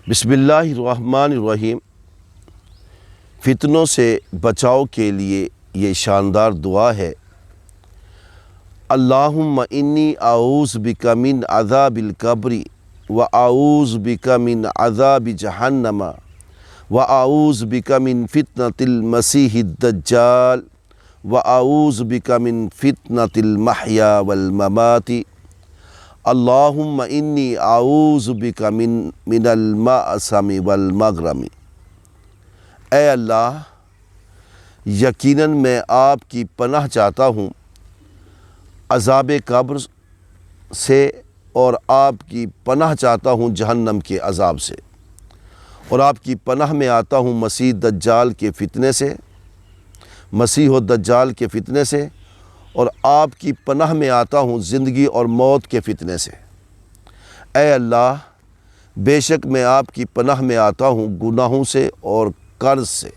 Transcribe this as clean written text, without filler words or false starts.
بسم اللہ الرحمن الرحیم۔ فتنوں سے بچاؤ کے لیے یہ شاندار دعا ہے۔ اللہم انی اعوذ بک من عذاب القبر و اعوذ بک من عذاب جہنم و اعوذ بک من فتنۃ المسیح الدجال و اعوذ بک من فتنۃ المحیا والممات۔ اللہم انی اعوذ بک من المأثم والمغرم۔ اے اللہ، یقیناً میں آپ کی پناہ چاہتا ہوں عذاب قبر سے، اور آپ کی پناہ چاہتا ہوں جہنم کے عذاب سے، اور آپ کی پناہ میں آتا ہوں مسیح دجال کے فتنے سے، مسیح و دجال کے فتنے سے، اور آپ کی پناہ میں آتا ہوں زندگی اور موت کے فتنے سے۔ اے اللہ، بے شک میں آپ کی پناہ میں آتا ہوں گناہوں سے اور قرض سے۔